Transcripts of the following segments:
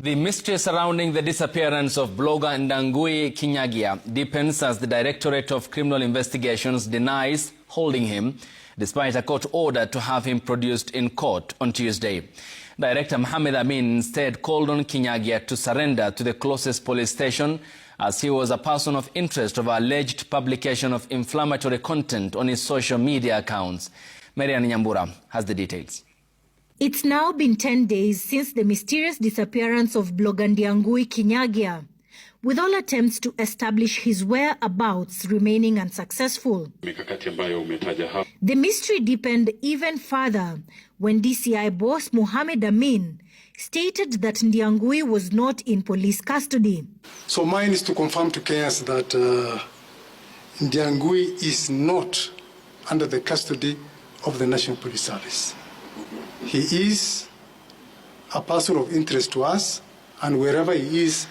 The mystery surrounding the disappearance of blogger Ndiangui Kinyagia deepens as the Directorate of Criminal Investigations denies holding him, despite a court order to have him produced in court on Tuesday. Director Mohamed Amin instead called on Kinyagia to surrender to the closest police station, as he was a person of interest over alleged publication of inflammatory content on his social media accounts. Marian Nyambura has the details. It's now been 10 days since the mysterious disappearance of blogger Ndiangui Kinyagia, with all attempts to establish his whereabouts remaining unsuccessful. The mystery deepened even further when DCI boss Mohamed Amin stated that Ndiangui was not in police custody. So mine is to confirm to Kenyans that Ndiangui is not under the custody of the National Police Service. He is a person of interest to us, and wherever he is,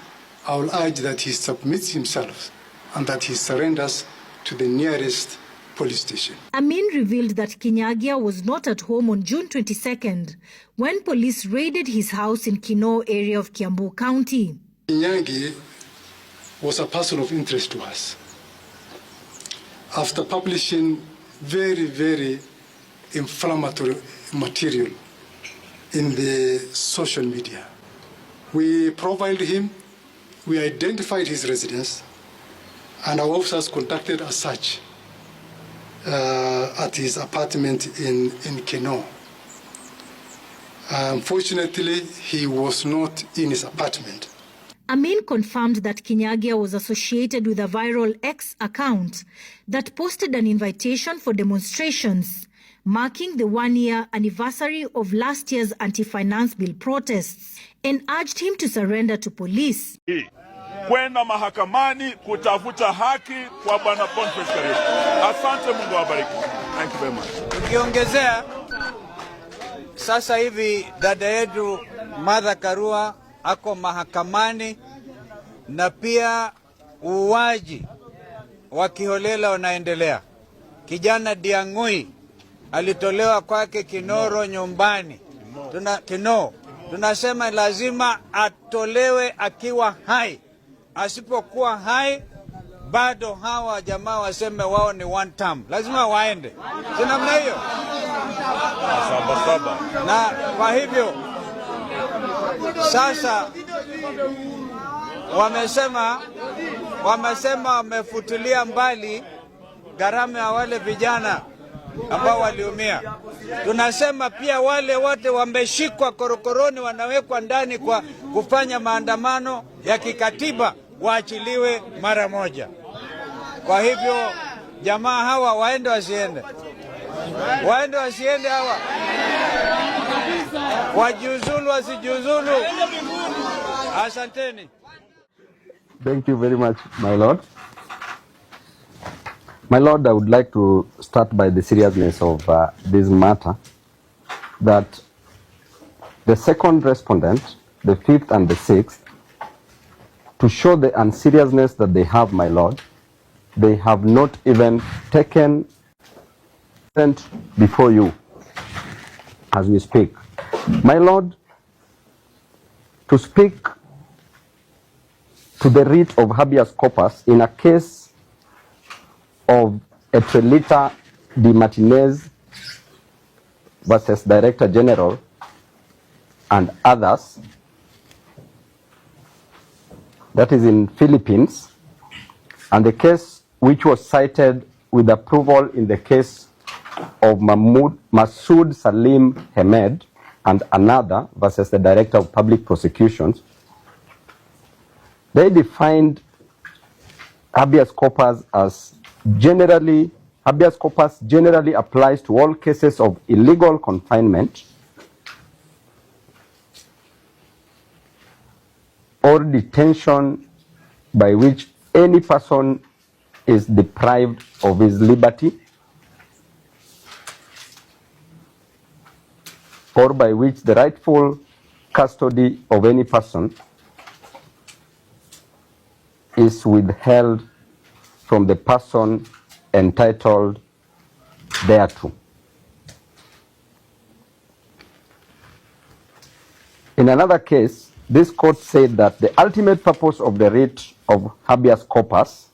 I will urge that he submits himself and that he surrenders to the nearest police station. Amin revealed that Kinyagia was not at home on June 22nd when police raided his house in Kinoo area of Kiambu County. Kinyagia was a person of interest to us. After publishing very inflammatory material in the social media, we profiled him, we identified his residence, and our officers conducted a search at his apartment in Kinoo. Unfortunately, he was not in his apartment. Amin confirmed that Kinyagia was associated with a viral X account that posted an invitation for demonstrations marking the one-year anniversary of last year's anti-finance bill protests, and urged him to surrender to police. Kwenda mahakamani kutafuta haki kwa bwana Boniface Kariuki. Asante, Mungu awabariki. Thank you very much. Tukiongezea sasa hivi dada yetu Martha Karua ako mahakamani, na pia uuaji wa kiholela unaendelea. Kijana Ndiangui alitolewa kwake Kinoro nyumbani. Kinoo. Tunasema lazima atolewe akiwa hai. Asipokuwa hai, bado hawa jamaa waseme wao ni one term. Lazima waende. Si namna hiyo? Na kwa hivyo sasa wamesema wamefutilia mbali gharama ya wale vijana ambao waliumia. Tunasema pia wale wote wameshikwa korokoroni, wanawekwa ndani kwa kufanya maandamano ya kikatiba, waachiliwe mara moja. Kwa hivyo jamaa hawa waende wasiende? Waende wasiende hawa? Wajiuzulu wasijiuzulu? Asanteni. Thank you very much, my lord. My lord, I would like to start by the seriousness of this matter, that the second respondent, the fifth and the sixth, to show the unseriousness that they have, my lord, they have not even taken present before you as we speak. My lord, to speak to the writ of habeas corpus in a case of Etrelita de Martinez versus Director General and others, that is in Philippines, and the case which was cited with approval in the case of Masood Salim Hamed and another versus the Director of Public Prosecutions, they defined habeas corpus as habeas corpus generally applies to all cases of illegal confinement or detention by which any person is deprived of his liberty or by which the rightful custody of any person is withheld from the person entitled thereto. In another case, this court said that the ultimate purpose of the writ of habeas corpus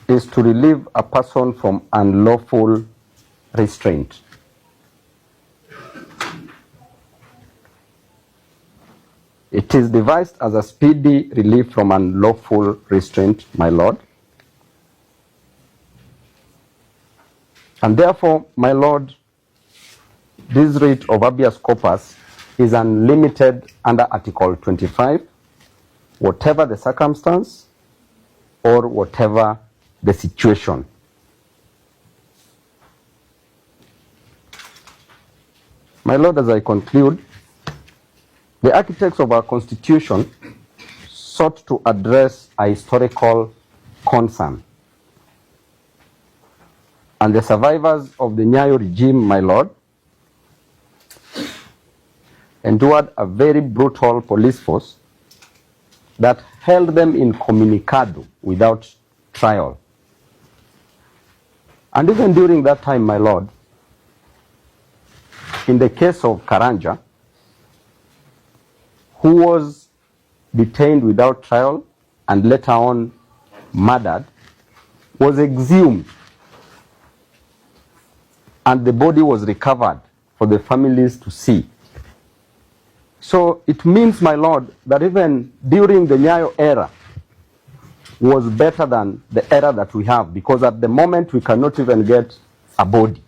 is to relieve a person from unlawful restraint. It is devised as a speedy relief from unlawful restraint, my Lord. And therefore, my Lord, this writ of habeas corpus is unlimited under Article 25, whatever the circumstance or whatever the situation. My Lord, as I conclude, the architects of our Constitution sought to address a historical concern. And the survivors of the Nyayo regime, my Lord, endured a very brutal police force that held them incommunicado without trial. And even during that time, my Lord, in the case of Karanja, who was detained without trial and later on murdered, was exhumed and the body was recovered for the families to see. So it means, my Lord, that even during the Nyayo era was better than the era that we have, because at the moment we cannot even get a body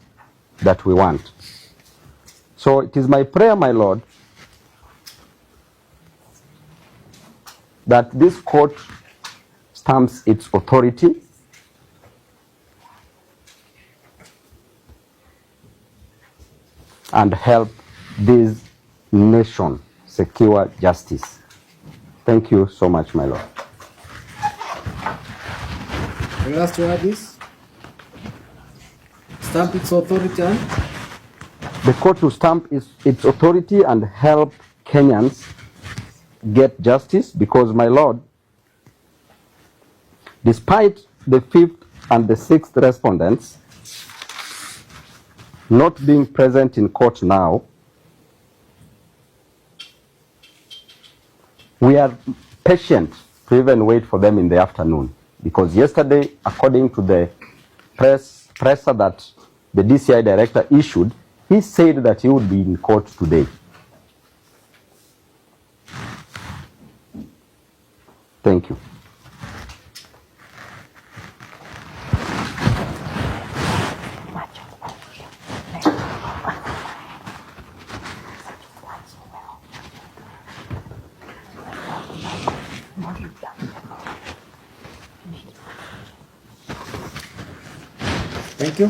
that we want. So it is my prayer, my Lord, that this court stamps its authority and help this nation secure justice. Thank you so much, my Lord. The last word is stamp its authority and The court will stamp its authority and help Kenyans get justice, because, my Lord, despite the 5th and the 6th respondents not being present in court now, we are patient to even wait for them in the afternoon, because yesterday, according to the presser that the DCI director issued, he said that he would be in court today. Thank you. thank you.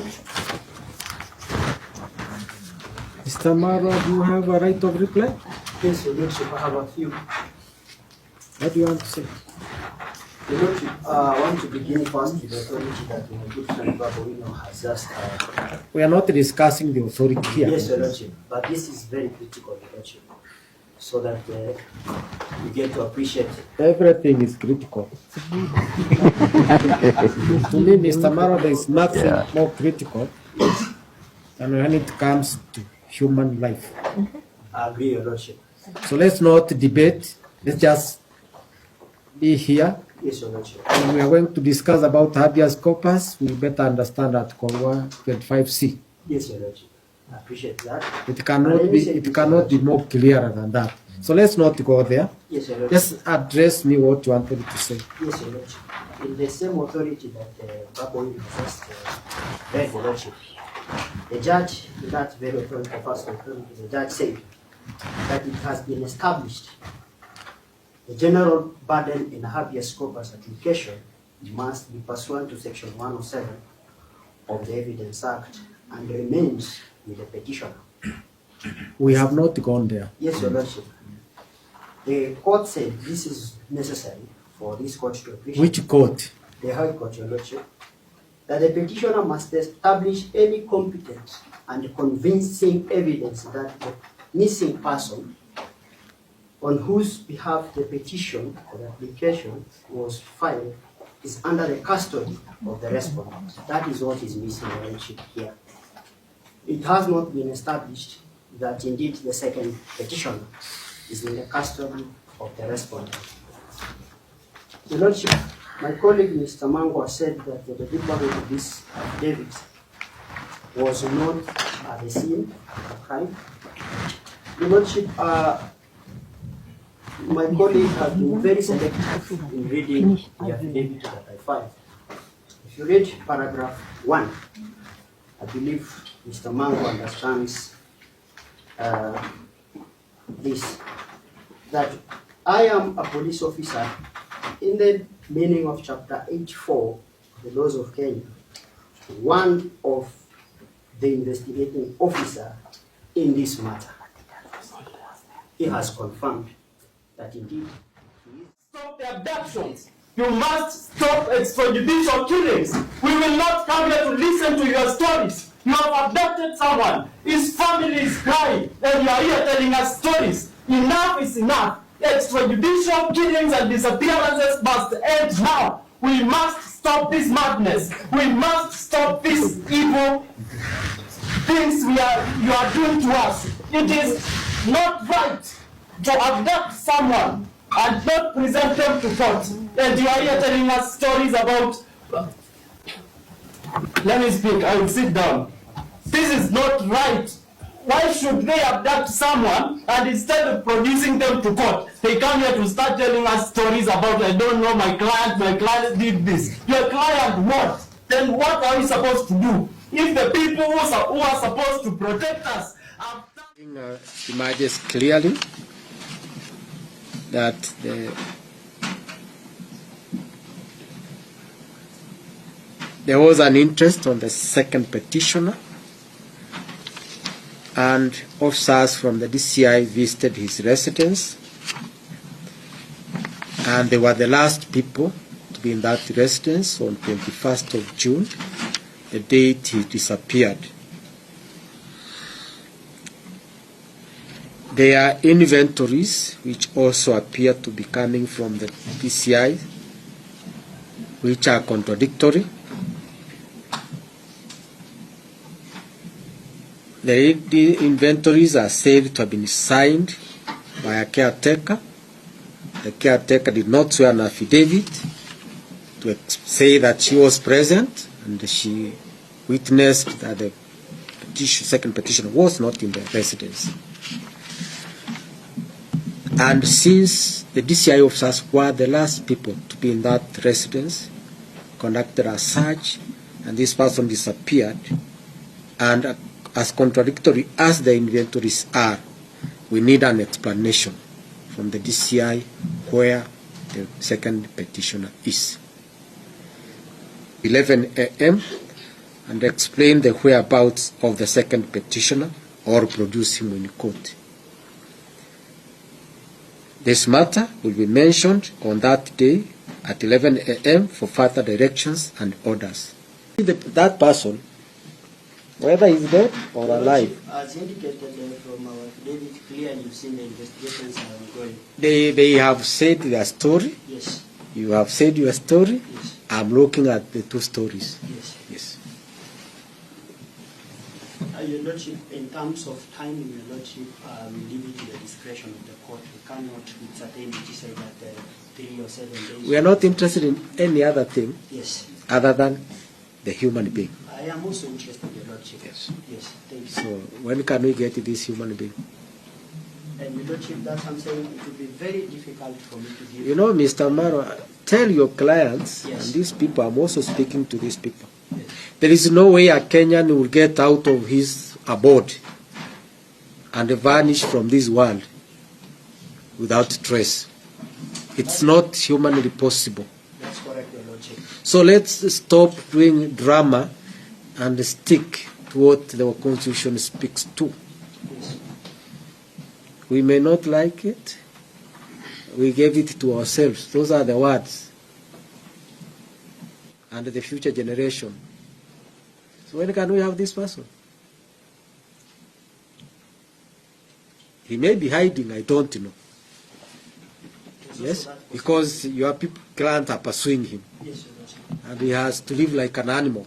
Mr. Maro, do you have a right of reply? Yes, Your Lordship, I have a few. What do you want to say? Your Lordship, I want to begin first with the authority that my good friend Babuino has just. We are not discussing the authority here. Yes, Your Lordship, but this is very critical, Your Lordship, so that we get to appreciate it. Everything is critical. To me, Mr. Maro, there is nothing more critical than when it comes to human life. I agree, Your Lordship. So let's not debate. Let's just be here. Yes, Your Lordship. When we are going to discuss about habeas corpus, we better understand Article 125C. Yes, Your Lordship. I appreciate that. It cannot be more clearer than that. So let's not go there. Yes, Your Lordship. Just address me what you wanted to say. Yes, Your Lordship. In the same authority that Babuino has just read, Your Lordship, the judge, in that very authority, the first authority, the judge said that it has been established the general burden in habeas corpus application must be pursuant to Section 107 of the Evidence Act and remains with the petitioner. We have not gone there. Yes, Your Lordship. The court said this is necessary for this court to appreciate. Which court? The High Court, Your Lordship, that the petitioner must establish any competent and convincing evidence that the missing person on whose behalf the petition or the application was filed is under the custody of the respondent. That is what is missing, Your Lordship, here. It has not been established that indeed the second petitioner is in the custody of the respondent. Your Lordship, my colleague Mr. Mangwa said that the delivery of this affidavit was not at the scene of the crime. Your Lordship, my colleague has been very selective in reading the affidavit that I filed. If you read paragraph 1, I believe Mr. Mango understands this, that I am a police officer in the meaning of chapter 84 of the laws of Kenya, one of the investigating officer in this matter. He has confirmed that indeed he is. Stop the abductions. You must stop extrajudicial killings. We will not come here to listen to your stories. You have abducted someone. His family is crying, and you are here telling us stories. Enough is enough. Extrajudicial killings and disappearances must end now. We must stop this madness. We must stop these evil things you are doing to us. It is not right to abduct someone and not present them to court. And you are here telling us stories about... Let me speak, I will sit down. This is not right. Why should they abduct someone and instead of producing them to court, they come here to start telling us stories about, I don't know, my client did this. Your client what? Then what are we supposed to do? If the people who are supposed to protect us are... Emerges clearly that there was an interest on the second petitioner, and officers from the DCI visited his residence, and they were the last people to be in that residence on 21st of June, the date he disappeared. There are inventories which also appear to be coming from the DCI, which are contradictory. The inventories are said to have been signed by a caretaker. The caretaker did not swear an affidavit to say that she was present and she witnessed that the second petitioner was not in the residence. And since the DCI officers were the last people to be in that residence, conducted a search, and this person disappeared, and as contradictory as the inventories are, we need an explanation from the DCI where the second petitioner is. 11 a.m. and explain the whereabouts of the second petitioner or produce him in court. This matter will be mentioned on that day at 11 a.m. for further directions and orders. That person, whether he's dead or alive. As indicated from our affidavit, clearly you've seen the investigations are ongoing. They have said their story. Yes. You have said your story. Yes. I'm looking at the two stories. Yes. Yes. Your Lordship, in terms of timing, Your Lordship, we leave it to the discretion of the court. We cannot with certainty say that 3 or 7 days. We are not interested in any other thing. Yes. Other than the human being. I am also interested, Your Lordship. Yes. Yes, thank you. So when can we get this human being? And Your Lordship, that's what I'm saying, it will be very difficult for me to give. You know, Mr. Maro, tell your clients, Yes. and these people, I'm also speaking to these people. Yes. There is no way a Kenyan will get out of his abode and vanish from this world without trace. It's not humanly possible. That's correct, Your Lordship. So let's stop doing drama and stick to what the Constitution speaks to. Yes. We may not like it. We gave it to ourselves. Those are the words. And the future generation. So when can we have this person? He may be hiding, I don't know. Yes? Because your people, clients are pursuing him. Yes, Your Lordship. And he has to live like an animal.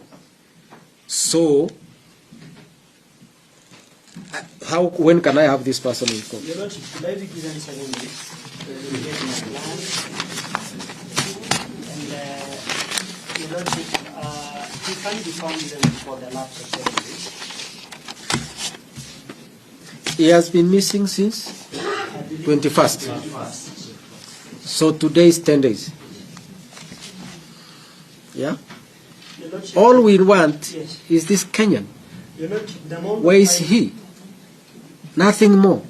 So, When can I have this person in court? Your Lordship, could I be given 7 minutes to get my plan? And Your Lordship, he can't be found even before the lapse of 7 days. He has been missing since 21st. So today is 10 days. Yeah? All we want is this Kenyan. Where is he? Nothing more.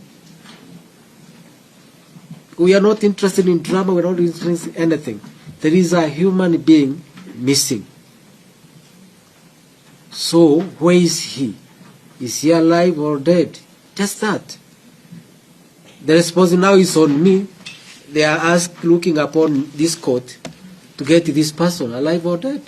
We are not interested in drama, we're not interested in anything. There is a human being missing. So, where is he? Is he alive or dead? Just that. The response now is on me. They are looking upon this court to get this person alive or dead.